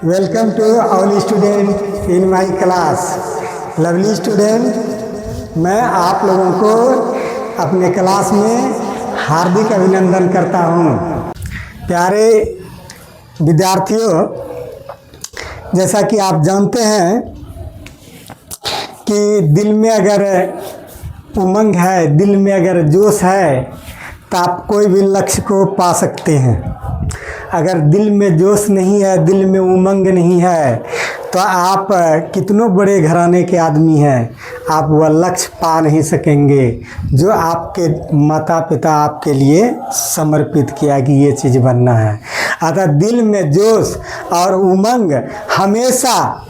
Welcome to all student in my class. Lovely student, मैं आप लोगों को अपने क्लास में हार्दिक अभिनंदन करता हूँ। प्यारे विद्यार्थियों, जैसा कि आप जानते हैं कि दिल में अगर उमंग है, दिल में अगर जोश है तो आप कोई भी लक्ष्य को पा सकते हैं। अगर दिल में जोश नहीं है, दिल में उमंग नहीं है, तो आप कितनों बड़े घराने के आदमी हैं, आप वह लक्ष्य पा नहीं सकेंगे जो आपके माता पिता आपके लिए समर्पित किया कि ये चीज़ बनना है। अतः दिल में जोश और उमंग हमेशा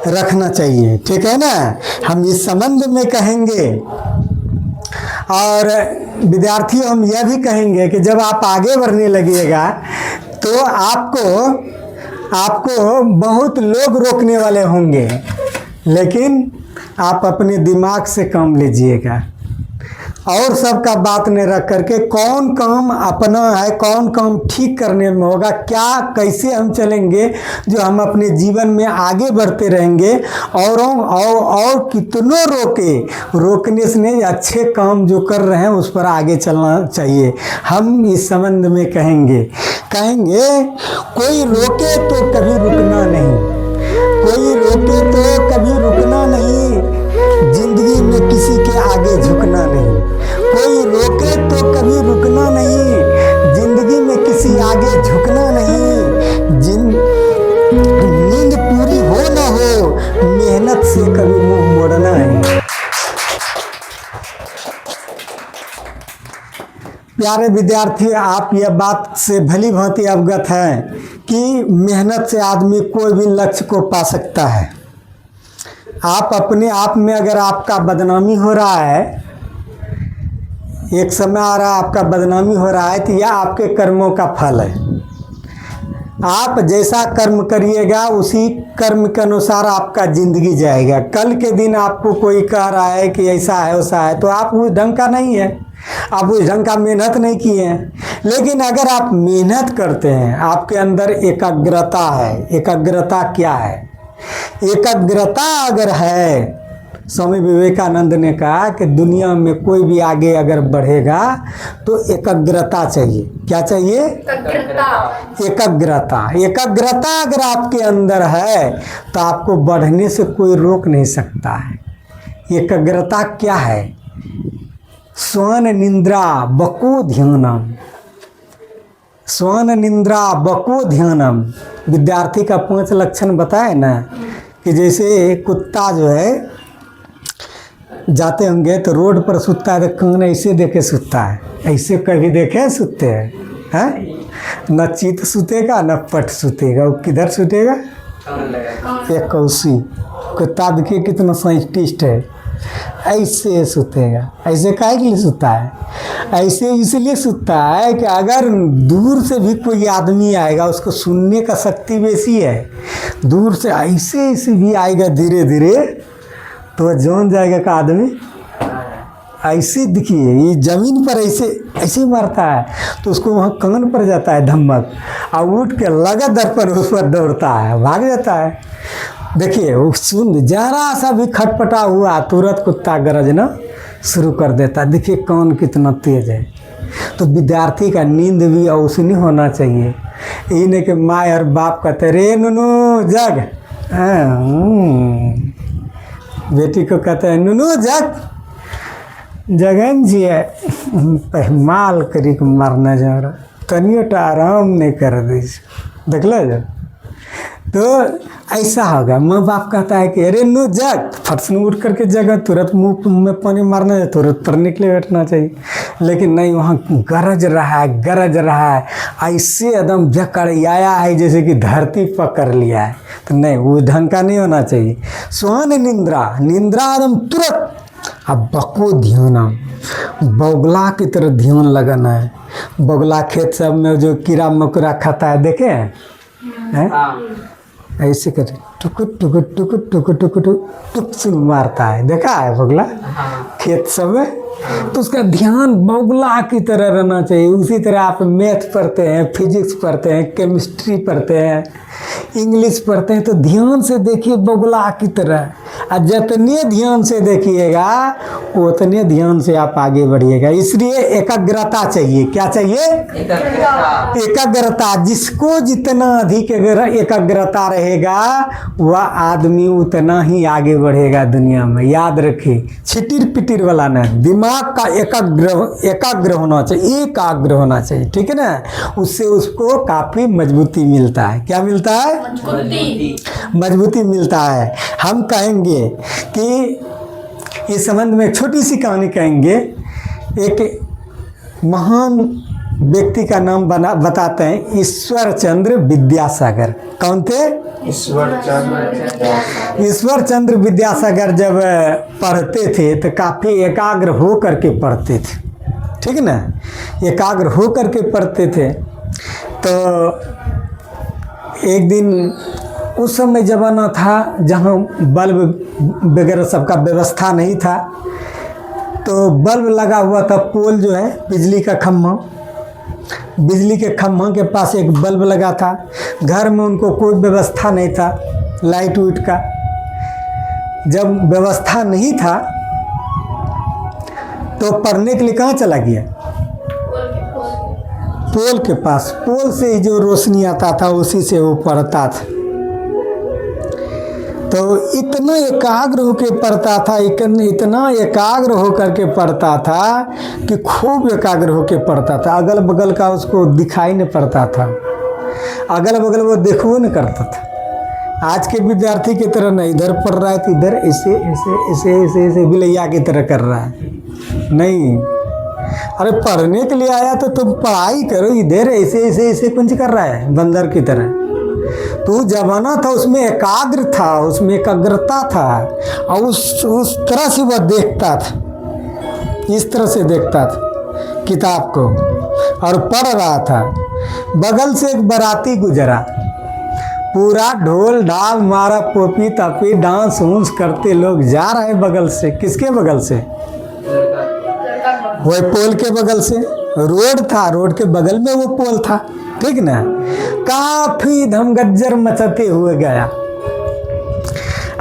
रखना चाहिए, ठीक है ना। हम इस संबंध में कहेंगे और विद्यार्थियों हम यह भी कहेंगे कि जब आप आगे बढ़ने लगिएगा तो आपको बहुत लोग रोकने वाले होंगे, लेकिन आप अपने दिमाग से काम लीजिएगा और सबका बात नहीं रख करके कौन काम अपना है, कौन काम ठीक करने में होगा, क्या कैसे हम चलेंगे जो हम अपने जीवन में आगे बढ़ते रहेंगे। और कितनों रोकने से नहीं, अच्छे काम जो कर रहे हैं उस पर आगे चलना चाहिए। हम इस संबंध में कहेंगे कोई रोके तो कभी रुकना नहीं, कोई रोके तो कभी रुकना नहीं, जिंदगी में किसी के आगे झुकना नहीं। कोई रोके तो कभी रुकना नहीं, जिंदगी में किसी आगे झुकना नहीं। नींद पूरी हो न हो, मेहनत से कभी मुंह मोड़ना है। प्यारे विद्यार्थी, आप यह बात से भली भांति अवगत हैं कि मेहनत से आदमी कोई भी लक्ष्य को पा सकता है। आप अपने आप में अगर आपका बदनामी हो रहा है, एक समय आ रहा है आपका बदनामी हो रहा है, तो यह आपके कर्मों का फल है। आप जैसा कर्म करिएगा उसी कर्म के अनुसार आपका जिंदगी जाएगा। कल के दिन आपको कोई कह रहा है कि ऐसा है वैसा है, तो आप उस ढंग का नहीं है, आप उस ढंग का मेहनत नहीं किए हैं। लेकिन अगर आप मेहनत करते हैं, आपके अंदर एकाग्रता है। एकाग्रता क्या है? एकाग्रता अगर है, स्वामी विवेकानंद ने कहा कि दुनिया में कोई भी आगे अगर बढ़ेगा तो एकाग्रता चाहिए। क्या चाहिए? एकाग्रता। एकाग्रता अगर आपके अंदर है तो आपको बढ़ने से कोई रोक नहीं सकता है। एकाग्रता क्या है? श्वान निंद्रा बको ध्यानम। श्वान निंद्रा बको ध्यानम। विद्यार्थी का 5 लक्षण बताए ना, कि जैसे कुत्ता जो है जाते होंगे तो रोड पर सूता है तो कान ऐसे देखे सूता है, ऐसे कभी देखे सूते हैं? न चित सूतेगा न पट सूतेगा, वो किधर सूतेगा? एक कौसी। कुत्ता देखिए कितना साइंटिस्ट है, ऐसे सूतेगा। ऐसे काहे के लिए सूता है? ऐसे इसलिए सूता है कि अगर दूर से भी कोई आदमी आएगा, उसको सुनने का शक्ति बेसी है, दूर से ऐसे भी आएगा धीरे धीरे तो जान जाएगा का आदमी ऐसे। दिखिए ये जमीन पर ऐसे मारता है तो उसको वहाँ कान पर जाता है धमक, और उठ के लगातार पर उस पर दौड़ता है, भाग जाता है। देखिए वो सुन जरा सा भी खटपटा हुआ तुरंत कुत्ता गरजना शुरू कर देता है। देखिए कान कितना तेज है। तो विद्यार्थी का नींद भी औसनी होना चाहिए। यही नहीं कि माँ और बाप कहते रे नुनू जग, बेटी को कहते हैं नुनू जग, जगन जी है माल करी के मारना जा रहा, तनियोटा आराम नहीं कर दी। देख लो जब तो ऐसा होगा। माँ बाप कहता है कि अरे नु जग, फट से उठ करके जगह, तुरंत मुंह में पानी मारना है, तुरंत पर निकले बैठना चाहिए। लेकिन नहीं, वहाँ गरज रहा है, ऐसे एकदम जकड़ आया है जैसे कि धरती पकड़ लिया है। तो नहीं, वो ढंग का नहीं होना चाहिए। श्वान निंद्रा एकदम तुरंत। अब बको ध्यानम, बगुला की तरह ध्यान लगाना है। बगुला खेत सब में जो कीड़ा मकोड़ा खाता है, देखे हैं? ऐसे कर टुक टुक टुक टुक टुक टुक टुक सुन मारता है, देखा है बगुला खेत सब में? तो उसका ध्यान बगुला की तरह रहना चाहिए। उसी तरह आप मैथ पढ़ते हैं, फिजिक्स पढ़ते हैं, केमिस्ट्री पढ़ते हैं, इंग्लिश पढ़ते हैं, तो ध्यान से देखिए बगुला की तरह। और जितने ध्यान से देखिएगा उतने ध्यान से आप आगे बढ़िएगा। इसलिए एकाग्रता चाहिए। क्या चाहिए? एकाग्रता। जिसको जितना अधिक एकाग्रता रहेगा वह आदमी उतना ही आगे बढ़ेगा दुनिया में। याद रखिए, छिटिर पिटिर वाला ना, दिमाग का एकाग्र होना चाहिए, एकाग्र होना चाहिए, ठीक है ना। उससे उसको काफ़ी मजबूती मिलता है। क्या मिलता है? मजबूती मिलता है। हम कहेंगे कि इस संबंध में एक छोटी सी कहानी कहेंगे। एक महान व्यक्ति का नाम बताते हैं, ईश्वर चंद्र विद्यासागर। कौन थे? ईश्वर चंद्र विद्यासागर जब पढ़ते थे तो काफ़ी एकाग्र हो करके पढ़ते थे, ठीक है ना। एकाग्र हो करके पढ़ते थे। तो एक दिन उस समय ज़माना था जहाँ बल्ब वगैरह सबका व्यवस्था नहीं था, तो बल्ब लगा हुआ था। पोल जो है बिजली का खम्भा, बिजली के खम्भा के पास एक बल्ब लगा था। घर में उनको कोई व्यवस्था नहीं था लाइट उइट का। जब व्यवस्था नहीं था तो पढ़ने के लिए कहाँ चला गया? पोल के पास। पोल से ही जो रोशनी आता था उसी से वो पढ़ता था। तो इतना एकाग्र होकर पढ़ता था, इतना एकाग्र होकर के पढ़ता था कि खूब एकाग्र होकर पढ़ता था। अगल बगल का उसको दिखाई नहीं पड़ता था, अगल बगल वो देखो नहीं करता था। आज के विद्यार्थी की तरह नहीं, इधर पढ़ रहा है तो इधर ऐसे ऐसे ऐसे ऐसे ऐसे बिलैया की तरह कर रहा है। नहीं, अरे पढ़ने के लिए आया तो तुम पढ़ाई करो, इधर ऐसे ऐसे ऐसे कुंज कर रहा है बंदर की तरह। तो जमाना था उसमें एकाग्र था, उसमें एकाग्रता था, और उस तरह से वह देखता था, इस तरह से देखता था किताब को और पढ़ रहा था। बगल से एक बाराती गुजरा, पूरा ढोल ढाल मारा, पोपी तपी डांस उंस करते लोग जा रहे बगल से। किसके बगल से? वही पोल के बगल से। रोड था, रोड के बगल में वो पोल था, ठीक ना। काफी धमगज्जर मचाते हुए गया।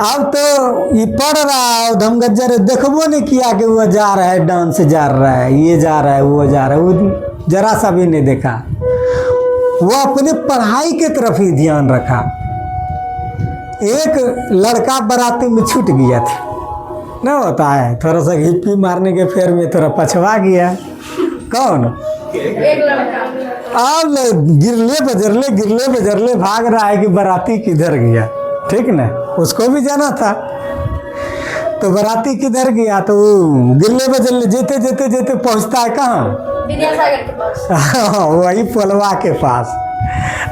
अब तो ये पढ़ रहा है, धमगज्जर देखबो नहीं किया कि वो जा रहा है, डांस जा रहा है, ये जा रहा है, वो जा रहा है, वो जरा सा भी नहीं देखा। वो अपने पढ़ाई के तरफ ही ध्यान रखा। एक लड़का बाराती में छूट गया था, ना होता है, थोड़ा सा हिप्पी मारने के फेर में थोड़ा पछवा गया। कौन? एक लड़का। अब गिरले बजरले भाग रहा है कि बाराती किधर गया, ठीक ना। उसको भी जाना था, तो बाराती किधर गया, तो गिरले बजरले जेते जेते जेते पहुंचता है कहाँ? विद्यासागर के पास। वही पोलवा के पास।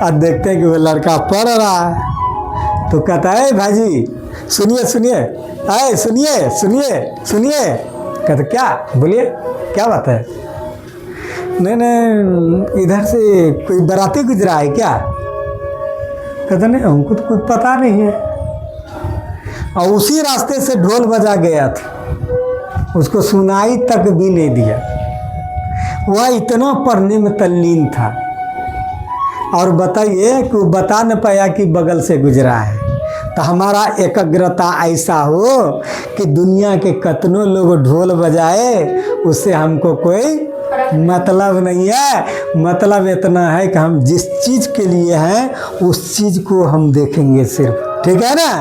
अब देखते हैं कि वो लड़का पढ़ रहा है, तो कहता है भाजी सुनिए सुनिए, अरे सुनिए सुनिए सुनिए। कहते क्या? बोलिए क्या बात है? नहीं नहीं, इधर से कोई बाराती गुजरा है क्या? कहते नहीं, हमको तो कुछ पता नहीं है। और उसी रास्ते से ढोल बजा गया था, उसको सुनाई तक भी नहीं दिया। वह इतना पढ़ने में तल्लीन था। और बताइए कि वो बता न पाया कि बगल से गुजरा है। तो हमारा एकाग्रता ऐसा हो कि दुनिया के कितनों लोग ढोल बजाए, उससे हमको कोई मतलब नहीं है। मतलब इतना है कि हम जिस चीज़ के लिए हैं उस चीज़ को हम देखेंगे सिर्फ, ठीक है ना।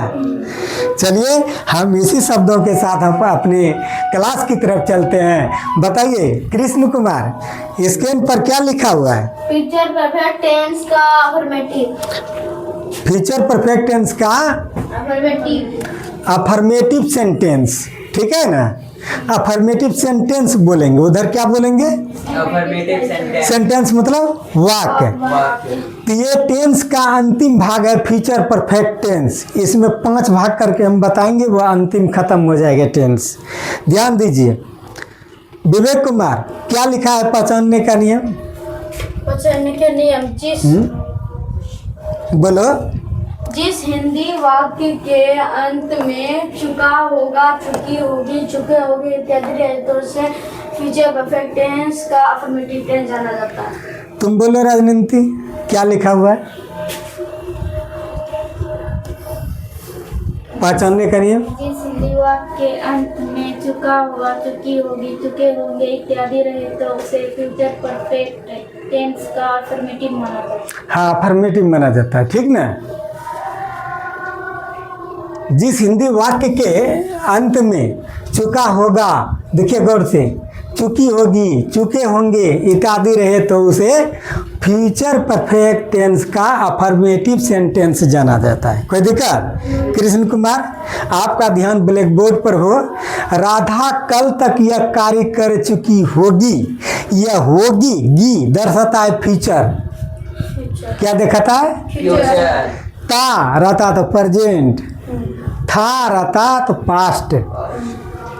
चलिए हम इसी शब्दों के साथ हम अपने क्लास की तरफ चलते हैं। बताइए कृष्ण कुमार, स्क्रीन पर क्या लिखा हुआ है? फ्यूचर परफेक्ट टेंस का अफर्मेटिव। फ्यूचर परफेक्ट टेंस का अफर्मेटिव सेंटेंस, ठीक है ना। अफर्मेटिव सेंटेंस बोलेंगे, उधर क्या बोलेंगे? Affirmative sentence. सेंटेंस मतलब वाक्य। तो ये टेंस का अंतिम भाग है फ्यूचर परफेक्ट टेंस। इसमें 5 भाग करके हम बताएंगे, वो अंतिम खत्म हो जाएगा टेंस। ध्यान दीजिए। विवेक कुमार, क्या लिखा है पहचानने का नियम? पहचानने का नियम जिस बोलो। जिस हिंदी वाक्य के अंत में चुका होगा, चुकी होगी, चुके होगे इत्यादि रहे तो उसे फ्यूचर परफेक्ट टेंस का अफर्मेटिव टेंस जाना जाता है। तुम बोलो राजनीति, क्या लिखा हुआ है? पहचानने करिए। जिस हिंदी वाक्य के अंत में चुका होगा, चुकी होगी, चुके होंगे इत्यादि रहे तो उसे फ्यूचर परफेक्ट टेंस का अफर्मेटिव माना जाता है। हाँ, अफर्मेटिव माना जाता है, ठीक ना। जिस हिंदी वाक्य के अंत में चुका होगा, देखिए गौर से, चुकी होगी, चुके होंगे इत्यादि रहे तो उसे फ्यूचर परफेक्ट टेंस का अफर्मेटिव सेंटेंस जाना जाता है। कोई दिक्कत? कृष्ण कुमार, आपका ध्यान ब्लैक बोर्ड पर हो। राधा कल तक यह कार्य कर चुकी होगी, यह होगी गी दर्शाता है फ्यूचर। क्या दिखाता है? फ्यूचर। ता रहता तो प्रेजेंट, था रहता तो पास्ट,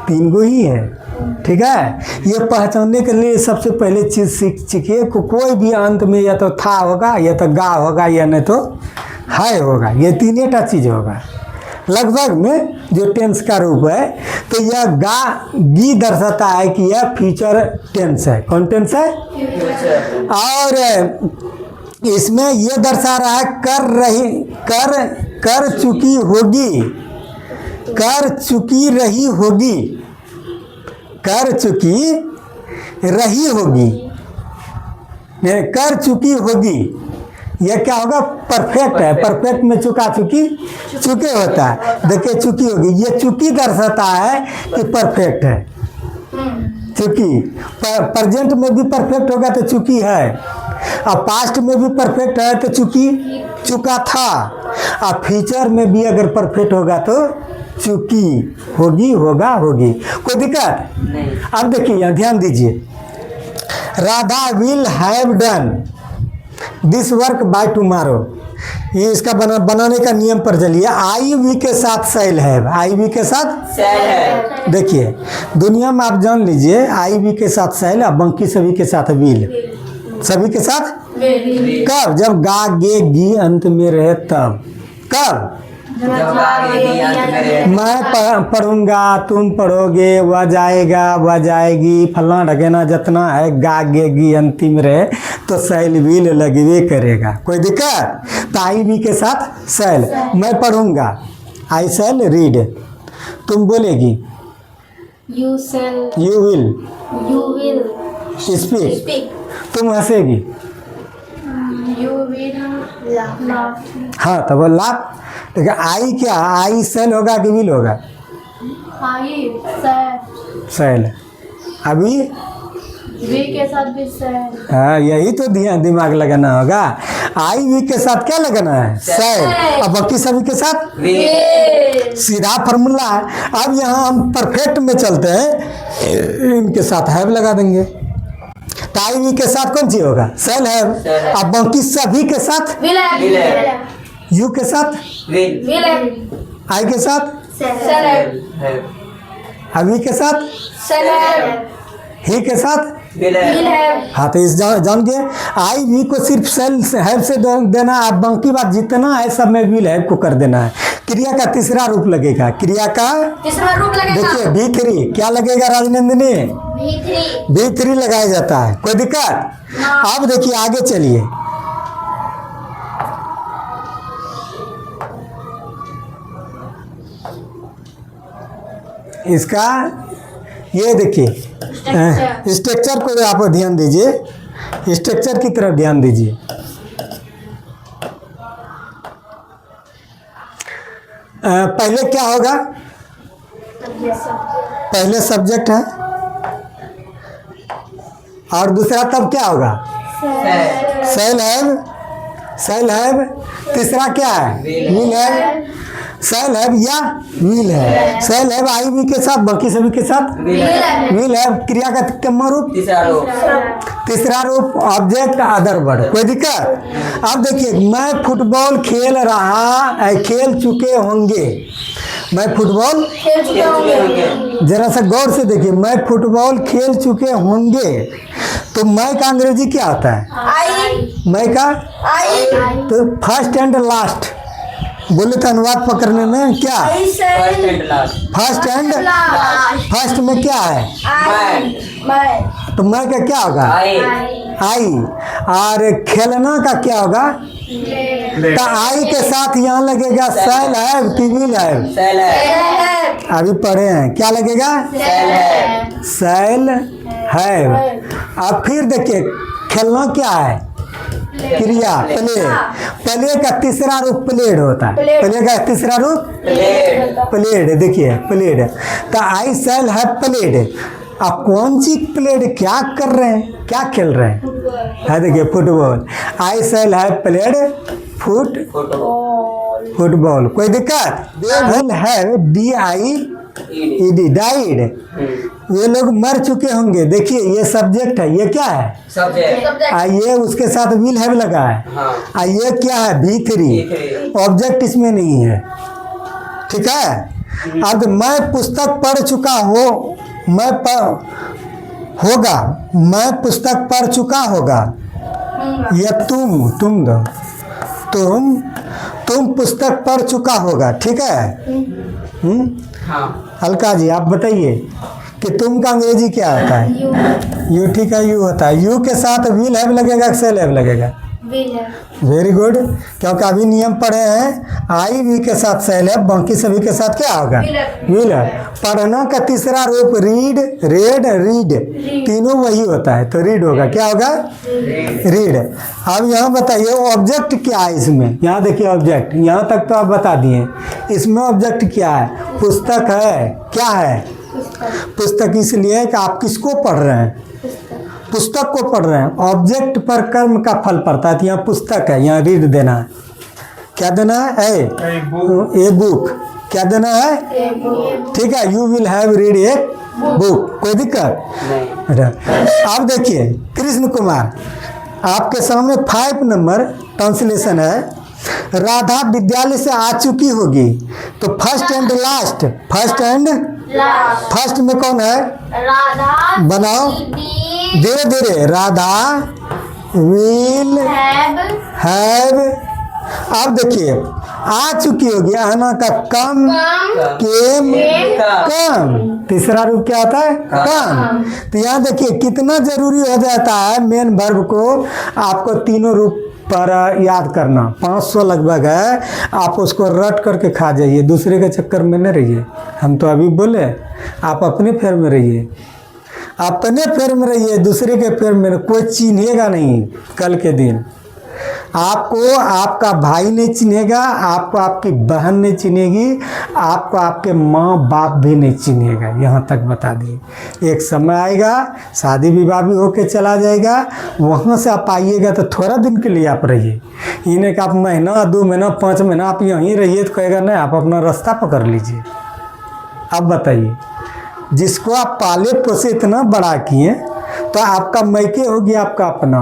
तीन गो ही है, ठीक है। ये पहचानने के लिए सबसे पहले चीज़ सीख सीखिए को कोई भी अंत में या तो था होगा, या तो गा होगा, या नहीं तो है होगा, ये तीन टा चीज़ होगा लगभग में जो टेंस का रूप है। तो यह गा गी दर्शाता है कि यह फ्यूचर टेंस है। कौन टेंस है? फ्यूचर। और इसमें ये दर्शा रहा है कर चुकी होगी, कर चुकी रही होगी, कर चुकी रही होगी, नहीं कर चुकी होगी। यह क्या होगा? परफेक्ट है। परफेक्ट में चुका चुकी चुके होता है। देखिए चुकी होगी, ये चुकी दर्शाता है कि परफेक्ट है। चुकी प्रेजेंट में भी परफेक्ट होगा तो चुकी है, और पास्ट में भी परफेक्ट है तो चुकी चुका था, और फ्यूचर में भी अगर परफेक्ट होगा तो चुकी होगी, होगा, होगी। कोई दिक्कत नहीं। अब देखिए यहाँ ध्यान दीजिए। Radha will have done this work by tomorrow, ये इसका बनाने का नियम पर चलिए। आई वी के साथ सेल है, आई वी के साथ सेल है। देखिए दुनिया में आप जान लीजिए, आई वी के साथ सेल, और बाकी सभी के साथ विल, सभी के साथ कब? जब गा गे गी अंत में रहे तब। कब? जब आगे की अंत में रहे। मैं पढ़ूंगा, तुम पढ़ोगे, वह जाएगा, वह जाएगी, फलाना ढगेना जितना है, गा गे गी अंतिम रहे तो सेल विल लगवे करेगा। कोई दिक्कत? तो आई वी के साथ सेल। मैं पढ़ूंगा, आई सेल रीड। तुम बोलेगी you shall, you will you will speak. Speak, तुम हंसेगी, यू विल लाफ। हाँ तो वो लाभ। देखिए आई क्या? आई सेल होगा कि विल होगा? आई सेल, सेल। अभी वी के साथ भी सेल। हाँ यही तो दिमाग लगाना होगा। आई वी के साथ क्या लगाना है? सेल। अब बाकी सभी के साथ विल। सीधा फार्मूला है। अब यहाँ हम परफेक्ट में चलते हैं, इनके साथ हैव लगा देंगे। तो आई वी के साथ कौन सी होगा? Shall have. अब बाकी सभी के साथ विल है, यू के साथ, विल। विल है, आई के साथ, सेल है, है। अभी के साथ, सेल है, ही के साथ, विल विल है। है। हाँ तो इस जान के आई वी को सिर्फ सेल हैव से देना है, बाकी बात जितना है सब में विल हैव को कर देना है। क्रिया का तीसरा रूप लगेगा, क्रिया का तीसरा रूप लगेगा देखिए B3 क्या लगेगा राजनंदिनी? V3। B3 लगाया जाता है। कोई दिक्कत? अब देखिए आगे चलिए। इसका ये देखिए स्ट्रक्चर को आप ध्यान दीजिए, स्ट्रक्चर की तरफ ध्यान दीजिए। पहले क्या होगा? पहले सब्जेक्ट है, और दूसरा तब क्या होगा? Shall have, shall have. तीसरा क्या है? Will have. सेल हैव या विल है। सेल हैव आई वी के साथ, बाकी सभी के साथ विल हैव। क्रिया का कितना रूप? तीसरा रूप। तीसरा रूप ऑब्जेक्ट अदर वर्ड। कोई दिक्कत? अब देखिए मैं फुटबॉल खेल रहा, खेल चुके होंगे। मैं फुटबॉल, खेल चुके होंगे। जरा सा गौर से देखिए, मैं फुटबॉल खेल चुके होंगे। तो मैं का अंग्रेजी क्या होता है? आई, मैं का आई, तो फर्स्ट एंड लास्ट, बोले तो अनुवाद पकड़ने में क्या first and last first and first में क्या है मैं तो मैं का क्या होगा आई आई और खेलना का क्या होगा तो आई के साथ यहाँ लगेगा सेल है कि विल है सेल है अभी पढ़े हैं क्या लगेगा सेल है सेल है। अब फिर देखिए खेलना क्या है क्रिया प्ले प्ले का तीसरा रूप प्लेड होता है प्ले का तीसरा रूप प्लेड प्लेड देखिए प्लेड तो आई सेल है प्लेड अब कौन सी प्लेड क्या कर रहे हैं क्या खेल रहे हैं है देखिए फुटबॉल आई सेल है प्लेड फुटबॉल कोई दिक्कत है D I E D died ये लोग मर चुके होंगे देखिए ये सब्जेक्ट है ये क्या है सब्जेक्ट ये उसके साथ विल हैव लगा है हाँ ये क्या है V3 ऑब्जेक्ट इसमें नहीं है ठीक है। अब मैं पुस्तक पढ़ चुका हो होगा मैं पुस्तक पढ़ चुका होगा या तुम दो तुम पुस्तक पढ़ चुका होगा ठीक है। हाँ अलका जी आप बताइए कि तुम का अंग्रेजी क्या होता है यू ठीक है यू होता है यू के साथ विल हैव लगेगा सेल हैव लगेगा वेरी गुड क्योंकि अभी नियम पढ़े हैं आई वी के साथ सेल है बाकी सभी के साथ क्या होगा विल है। पढ़ना का तीसरा रूप रीड रेड रीड तीनों वही होता है तो रीड होगा क्या होगा रीड। अब यहाँ बताइए ऑब्जेक्ट क्या है इसमें यहाँ देखिए ऑब्जेक्ट यहाँ तक तो आप बता दिए इसमें ऑब्जेक्ट क्या है पुस्तक है क्या है पुस्तक इसलिए कि आप किसको पढ़ रहे हैं पुस्तक को पढ़ रहे हैं ऑब्जेक्ट पर कर्म का फल पड़ता है तो यहाँ पुस्तक है यहाँ रीड देना है क्या देना है ए बुक क्या देना है ठीक है you will have read a book कोई दिक्कत नहीं अब देखिए कृष्ण कुमार आपके सामने 5 नंबर ट्रांसलेशन है राधा विद्यालय से आ चुकी होगी तो फर्स्ट एंड लास्ट फर्स्ट में कौन है बनाओ धीरे धीरे राधा विल हैव। अब देखिए आ चुकी होगी आना का कम केम कम तीसरा रूप क्या होता है कम। तो यहाँ देखिए कितना जरूरी हो जाता है मेन वर्ब को आपको तीनों रूप पर याद करना 500 लगभग है आप उसको रट करके खा जाइए दूसरे के चक्कर में न रहिए। हम तो अभी बोले आप अपने फेर में रहिए अपने फेर में रहिए दूसरे के फेर में कोई चिन्हेगा नहीं। कल के दिन आपको आपका भाई नहीं चिन्हेगा आपको आपकी बहन नहीं चिन्हेगी आपको आपके माँ बाप भी नहीं चिन्हेगा। यहाँ तक बता दिए एक समय आएगा शादी विवाह भी होके चला जाएगा वहाँ से आप आइएगा तो थोड़ा दिन के लिए आप रहिए इन्हें कि आप महीना 2 महीना 5 महीना आप यहीं रहिए तो कहेगा नहीं आप अपना रास्ता पकड़ लीजिए। अब बताइए जिसको आप पाले पोसे इतना बड़ा किए तो आपका मैके होगी आपका अपना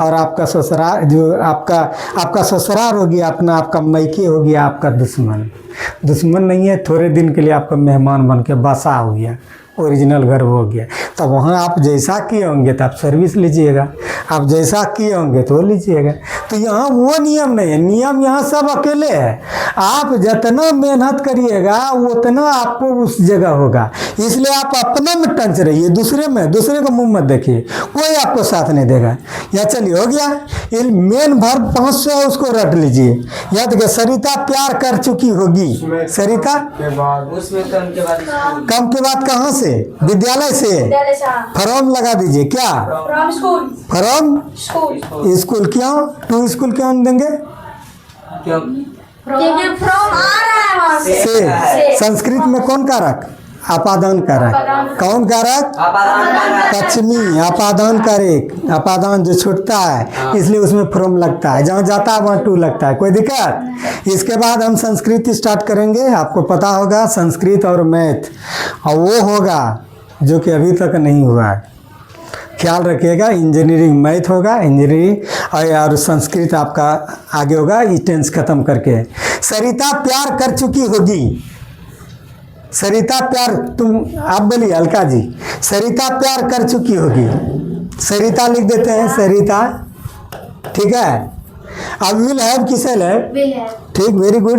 और आपका ससुराल जो आपका ससुराल होगी अपना आपका मैके होगी आपका दुश्मन नहीं है थोड़े दिन के लिए आपका मेहमान बन के बसा हो गया ओरिजिनल घर हो गया। तो वहाँ आप जैसा किए होंगे तो आप सर्विस लीजिएगा आप जैसा किए होंगे तो लीजिएगा। तो यहाँ वो नियम नहीं है नियम यहाँ सब अकेले है आप जितना मेहनत करिएगा उतना आपको उस जगह होगा इसलिए आप अपना में टंच रहिए दूसरे को मुँह मत देखिए कोई आपको साथ नहीं देगा। या चलिए हो गया ये मेन वर्ब 500 है उसको रट लीजिए। या देखिए सरिता प्यार कर चुकी होगी सरिता उसमें कम के बाद कहाँ से विद्यालय से फ्रॉम लगा दीजिए क्या फ्रॉम स्कूल क्यों टू स्कूल क्यों देंगे क्यों से संस्कृत में कौन कारक अपादान कारक कौन कारक पश्चिमी अपादान कारक अपादान जो छूटता है इसलिए उसमें फ्रॉम लगता है जहाँ जाता है वहाँ टू लगता है कोई दिक्कत। इसके बाद हम संस्कृत स्टार्ट करेंगे आपको पता होगा संस्कृत और मैथ और वो होगा जो कि अभी तक नहीं हुआ है ख्याल रखिएगा। इंजीनियरिंग मैथ होगा इंजीनियरिंग और संस्कृत आपका आगे होगा ये टेंस खत्म करके। सरिता प्यार कर चुकी होगी सरिता प्यार तुम आप बोलिए अलका जी सरिता प्यार कर चुकी होगी सरिता लिख देते हैं सरिता ठीक है। अब विल हैव किसे है? will have, ठीक, वेरी गुड,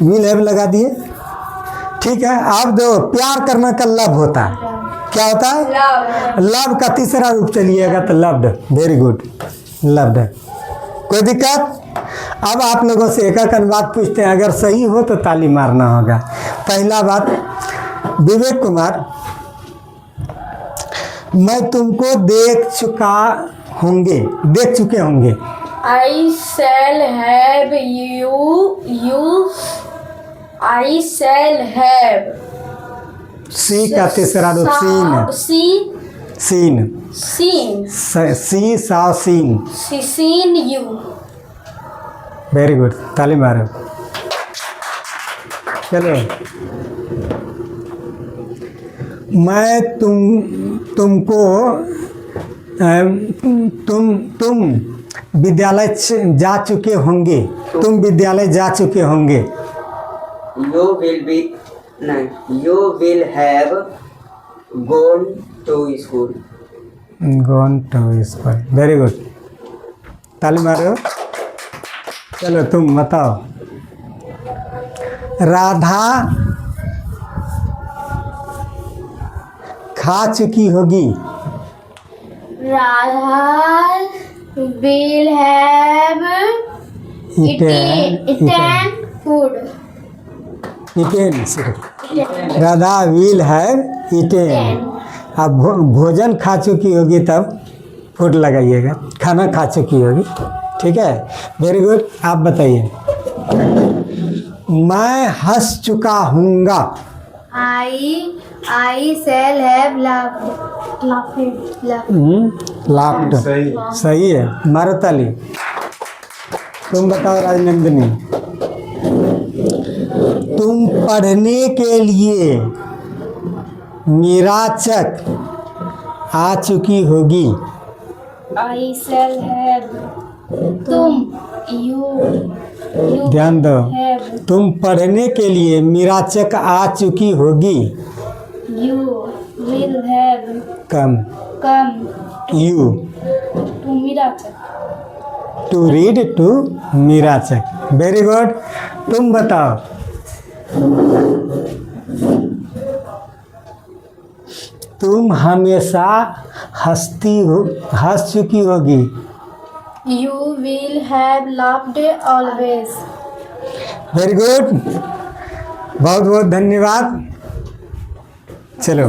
विल हैव लगा दिए। ठीक है, अब दो प्यार करना का लव होता है, क्या होता है? love, लव का तीसरा रूप चलिएगा तो लव्ड, वेरी गुड, लव्ड। कोई दिक्कत? अब आप लोगों से एक एक बात पूछते हैं, अगर सही हो तो ताली मारना होगा। पहला बात, विवेक कुमार, मैं तुमको देख चुके होंगे। I shall have I shall have सी का तीसरा रूप scene, seen, see saw seen, seen you, very good, ताली मारो। चलो, मैं तुमको तुम विद्यालय जा चुके होंगे, तुम विद्यालय जा चुके होंगे। You will have gone to school. Gone to school, very good, ताली मारो। चलो तुम बताओ, राधा खा चुकी होगी। Radha will have eaten food. Eaten सिर्फ, राधा विल हैव इटेन। अब भोजन खा चुकी होगी तब फूड लगाइएगा, खाना खा चुकी होगी। ठीक है, वेरी गुड। आप बताइए, मैं हंस चुका हूँगा। I shall have laughed. Laughed, सही है, मारो ताली। तुम बताओ राजनंदिनी, तुम पढ़ने के लिए मिराचक आ चुकी होगी। I shall have. You ध्यान दो, have. तुम पढ़ने के लिए मिराचक आ चुकी होगी। You will have come, come you to Mirachak. To read to Mirachak, very good. तुम बताओ, तुम हमेशा हंस चुकी होगी। You will have laughed always. Very good, बहुत बहुत धन्यवाद। चलो,